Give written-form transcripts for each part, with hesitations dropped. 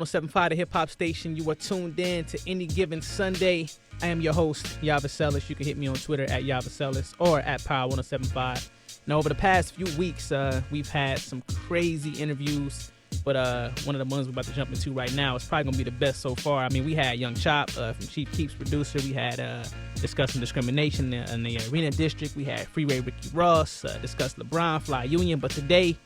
107.5, the hip-hop station. You are tuned in to Any Given Sunday. I am your host, Yavaselis. You can hit me on Twitter at Yavaselis or at Power1075. Now, over the past few weeks, we've had some crazy interviews, but one of the ones we're about to jump into right now is probably going to be the best so far. I mean, we had Young Chop from Chief Keef's producer. We had discussing discrimination in the Arena District. We had Freeway Ricky Ross, discussed LeBron, Fly Union. But today,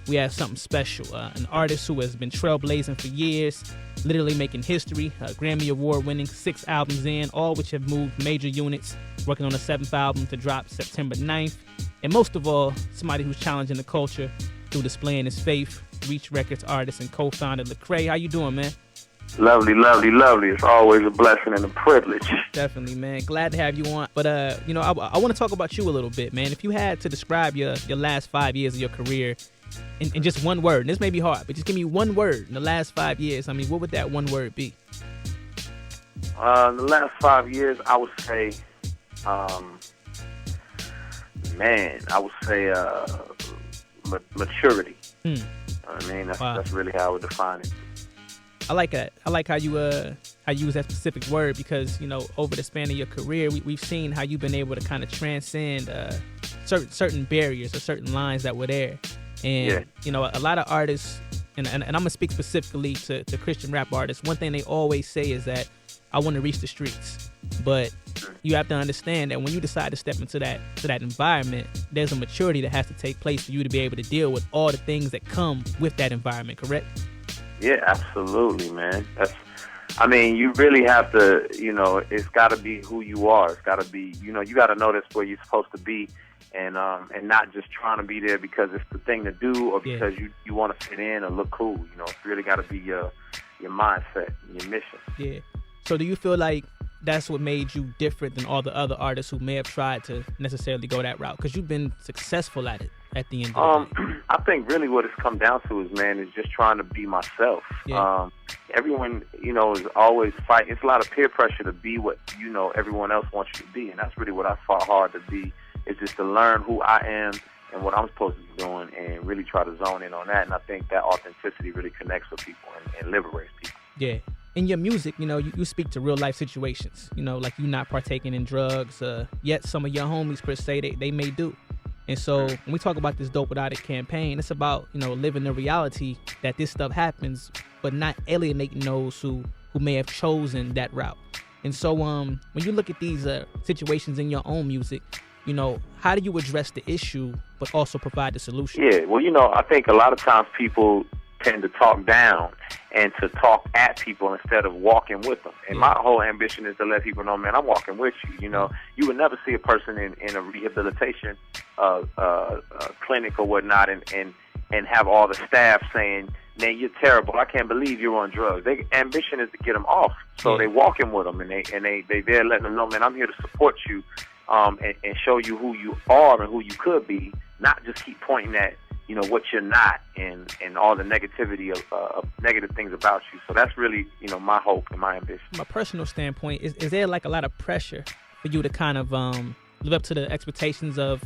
we have something special. An artist who has been trailblazing for years, literally making history, Grammy Award winning, 6 albums in, all which have moved major units, working on a 7th album to drop September 9th. And most of all, somebody who's challenging the culture through displaying his faith, Reach Records artist and co-founder Lecrae. How you doing, man? Lovely, lovely, lovely. It's always a blessing and a privilege. Definitely, man. Glad to have you on. But, I want to talk about you a little bit, man. If you had to describe your last 5 years of your career in just one word, and this may be hard, but just give me one word in the last 5 years, I mean, what would that one word be? The last 5 years, I would say, maturity. I mean, that's really how I would define it. I like that. I like how you use that specific word because, you know, over the span of your career, we've seen how you've been able to kind of transcend certain barriers or certain lines that were there. And, you know, a lot of artists, and I'm going to speak specifically to Christian rap artists, one thing they always say is that I want to reach the streets. But you have to understand that when you decide to step into that environment, there's a maturity that has to take place for you to be able to deal with all the things that come with that environment, correct? Yeah, absolutely, man. You really have to, you know, it's got to be who you are. It's got to be, you know, you got to know that's where you're supposed to be and not just trying to be there because it's the thing to do or because you want to fit in or look cool. You know, it's really got to be your mindset and your mission. Yeah. So do you feel like that's what made you different than all the other artists who may have tried to necessarily go that route? Because you've been successful at it at the end of the day. I think really what it's come down to is just trying to be myself. Yeah. Everyone, you know, is always fighting. It's a lot of peer pressure to be what, you know, everyone else wants you to be. And that's really what I fought hard to be, is just to learn who I am and what I'm supposed to be doing and really try to zone in on that. And I think that authenticity really connects with people and liberates people. Yeah. In your music, you know, you speak to real life situations, you know, like you not partaking in drugs, yet some of your homies, per se, they may do. And so when we talk about this Dope Without It campaign, it's about, you know, living the reality that this stuff happens, but not alienating those who may have chosen that route. And so when you look at these situations in your own music, you know, how do you address the issue, but also provide the solution? Yeah, well, you know, I think a lot of times people tend to talk down and to talk at people instead of walking with them. And my whole ambition is to let people know, man, I'm walking with you. You know, you would never see a person in a rehabilitation clinic or whatnot and have all the staff saying, man, you're terrible. I can't believe you're on drugs. Their ambition is to get them off. So they walking with them and they there letting them know, man, I'm here to support you and show you who you are and who you could be, not just keep pointing at, you know, what you're not and all the negativity of negative things about you. So that's really, you know, my hope and my ambition. From a personal standpoint, is there like a lot of pressure for you to kind of live up to the expectations of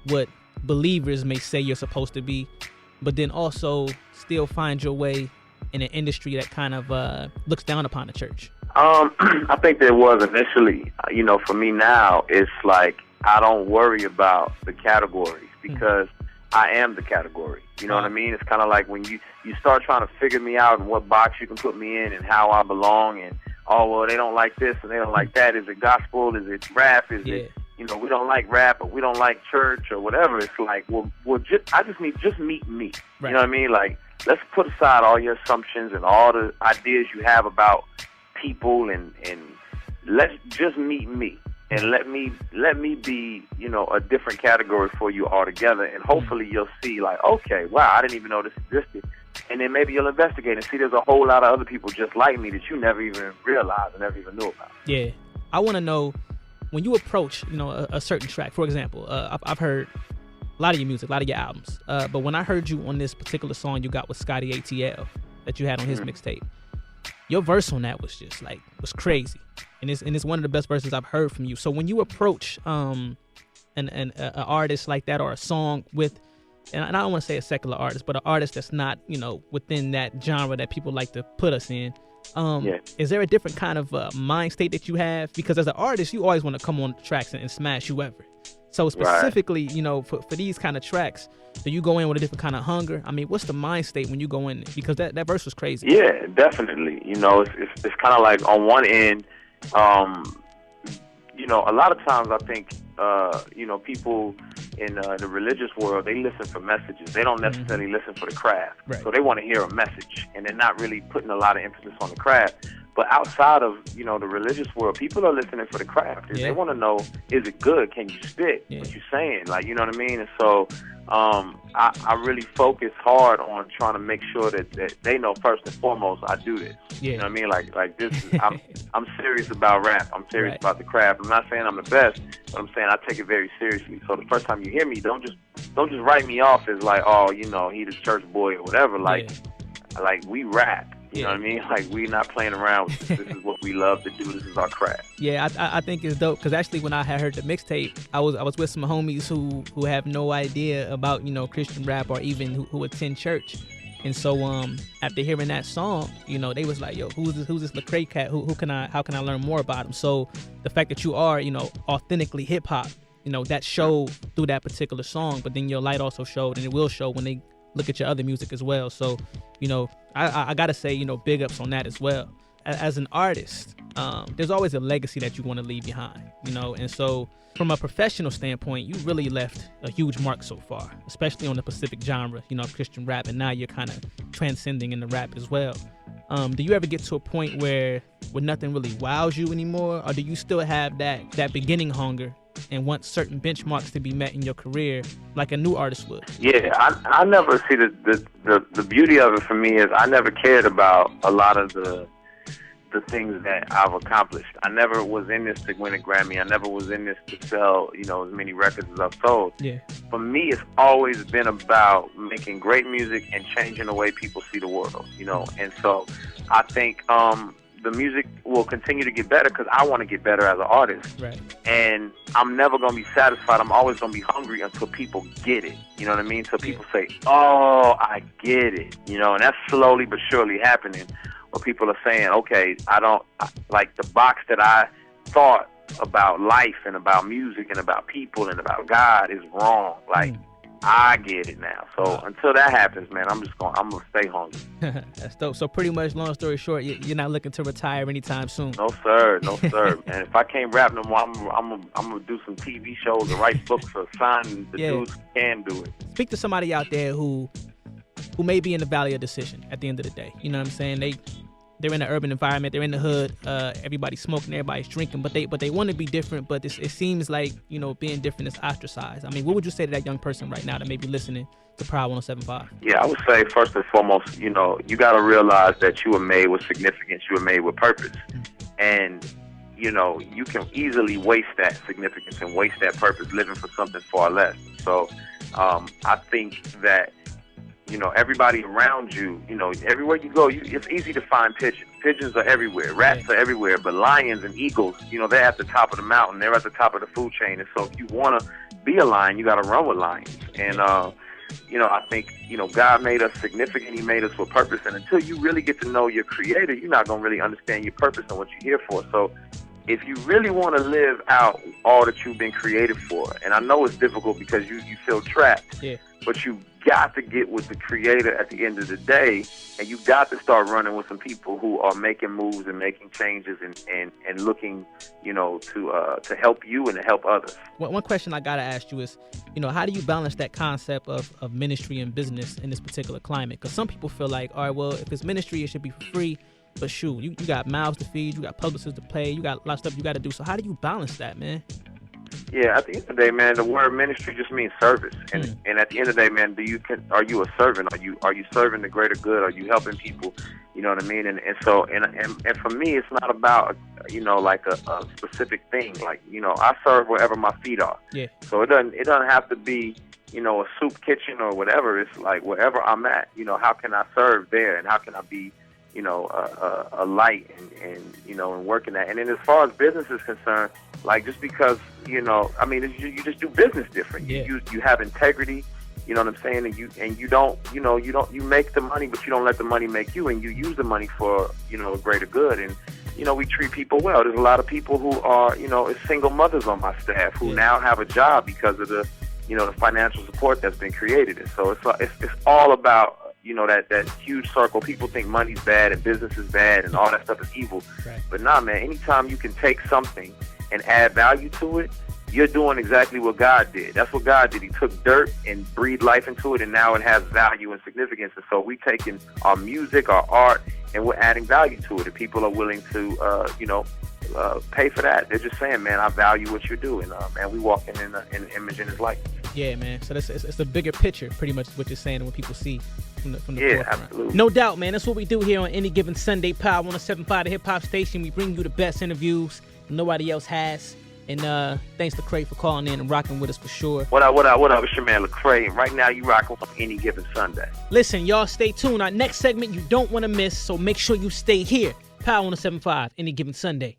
what believers may say you're supposed to be, but then also still find your way in an industry that kind of looks down upon the church? I think there was initially. You know, for me now, it's like I don't worry about the categories because I am the category. You know what I mean? It's kind of like when you start trying to figure me out and what box you can put me in and how I belong and, oh, well, they don't like this and they don't like that. Is it gospel? Is it rap? Is it, you know, we don't like rap or we don't like church or whatever. It's like, well just meet me. Right. You know what I mean? Like, let's put aside all your assumptions and all the ideas you have about people and let's just meet me. And let me be, you know, a different category for you altogether. And hopefully you'll see, like, okay, wow, I didn't even know this existed. And then maybe you'll investigate and see there's a whole lot of other people just like me that you never even realized and never even knew about. Yeah. I want to know, when you approach, you know, a certain track, for example, I've heard a lot of your music, a lot of your albums. But when I heard you on this particular song you got with Scotty ATL that you had on his mixtape, your verse on that was just like, was crazy. And it's one of the best verses I've heard from you. So when you approach an artist like that or a song with and I don't want to say a secular artist, but an artist that's not, within that genre that people like to put us in. Is there a different kind of mind state that you have? Because as an artist, you always want to come on tracks and smash whoever. So specifically, for these kind of tracks, do you go in with a different kind of hunger? I mean, what's the mind state when you go in? Because that verse was crazy. Yeah, definitely. It's kind of like on one end, a lot of times I think, people in the religious world, they listen for messages. They don't necessarily listen for the craft. Right. So they want to hear a message, and they're not really putting a lot of emphasis on the craft. But outside of, the religious world, people are listening for the craft. They want to know, is it good? Can you spit what you're saying? Like, you know what I mean? And so I really focus hard on trying to make sure that they know first and foremost I do this. Yeah. You know what I mean? Like this is, I'm serious about rap. I'm serious about the craft. I'm not saying I'm the best, but I'm saying I take it very seriously. So the first time you hear me, don't just write me off as like, oh, he the church boy or whatever. Like we rap. You know what I mean? Like, we're not playing around with this. This is what we love to do. This is our craft. Yeah, I think it's dope because actually when I had heard the mixtape, I was with some homies who have no idea about, Christian rap or even who attend church. And so after hearing that song, they was like, yo, who's this Lecrae cat? How can I learn more about him? So the fact that you are, authentically hip hop, that showed through that particular song, but then your light also showed, and it will show when they look at your other music as well. So, I gotta say, big ups on that as well. As an artist, there's always a legacy that you want to leave behind, and so from a professional standpoint, you really left a huge mark so far, especially on the specific genre, of Christian rap, and now you're kind of transcending in the rap as well. Do you ever get to a point where nothing really wows you anymore, or do you still have that beginning hunger and want certain benchmarks to be met in your career like a new artist would? Yeah, I never see the beauty of it for me is I never cared about a lot of the things that I've accomplished. I never was in this to win a Grammy. I never was in this to sell, as many records as I've sold. Yeah. For me, it's always been about making great music and changing the way people see the world, and so I think the music will continue to get better because I want to get better as an artist. Right. And I'm never going to be satisfied. I'm always going to be hungry until people get it. You know what I mean? Until people say, oh, I get it. And that's slowly but surely happening where people are saying, okay, like the box that I thought about life and about music and about people and about God is wrong. Like, I get it now. So until that happens, man, I'm gonna stay hungry. That's dope. So pretty much, long story short, you're not looking to retire anytime soon. No sir. And if I can't rap no more, I'm gonna do some TV shows and write books or sign the dudes who can do it. Speak to somebody out there who may be in the valley of decision at the end of the day. You know what I'm saying? They're in an urban environment. They're in the hood. Everybody's smoking. Everybody's drinking. But they want to be different. But it seems like being different is ostracized. I mean, what would you say to that young person right now that may be listening to Power 107.5? Yeah, I would say first and foremost, you got to realize that you were made with significance. You were made with purpose, and you can easily waste that significance and waste that purpose living for something far less. So, I think that. Everybody around you, everywhere you go, it's easy to find pigeons. Pigeons are everywhere. Rats are everywhere. But lions and eagles, they're at the top of the mountain. They're at the top of the food chain. And so if you want to be a lion, you got to run with lions. And, I think, God made us significant. He made us with purpose. And until you really get to know your creator, you're not going to really understand your purpose and what you're here for. So if you really want to live out all that you've been created for, and I know it's difficult because you feel trapped, but you got to get with the creator at the end of the day, and you got to start running with some people who are making moves and making changes and looking, to help you and to help others. One question I gotta ask you is, how do you balance that concept of ministry and business in this particular climate? Because some people feel like, all right, well, if it's ministry, it should be for free. But shoot, you got mouths to feed, you got publicists to pay, you got a lot of stuff you got to do. So how do you balance that, man? Yeah, at the end of the day, man, the word ministry just means service. And at the end of the day, man, are you a servant? Are you serving the greater good? Are you helping people? You know what I mean? And so for me, it's not about like a specific thing. Like I serve wherever my feet are. Yeah. So it doesn't have to be a soup kitchen or whatever. It's like wherever I'm at. How can I serve there, and how can I be a light and working that. And then as far as business is concerned, like just because, you just do business different. Yeah. You have integrity, You know what I'm saying? And you don't, you make the money, but you don't let the money make you, and you use the money for, a greater good. And, we treat people well. There's a lot of people who are, single mothers on my staff who now have a job because of the, the financial support that's been created. And so it's all about, that huge circle. People think money's bad and business is bad and all that stuff is evil. Right. But nah, man, anytime you can take something and add value to it, you're doing exactly what God did. That's what God did. He took dirt and breathed life into it, and now it has value and significance. And so we're taking our music, our art, and we're adding value to it. And people are willing to, pay for that. They're just saying, man, I value what you're doing. Man, we walking in the image in His likeness. Yeah, man. So it's a bigger picture, pretty much what you're saying, and what people see from the forefront. Absolutely. No doubt, man. That's what we do here on Any Given Sunday. Power 107.5, the hip hop station. We bring you the best interviews nobody else has. And thanks to Lecrae for calling in and rocking with us for sure. What up? It's your man Lecrae, and right now you rocking on Any Given Sunday. Listen, y'all, stay tuned. Our next segment you don't want to miss, so make sure you stay here. Power 107.5, Any Given Sunday.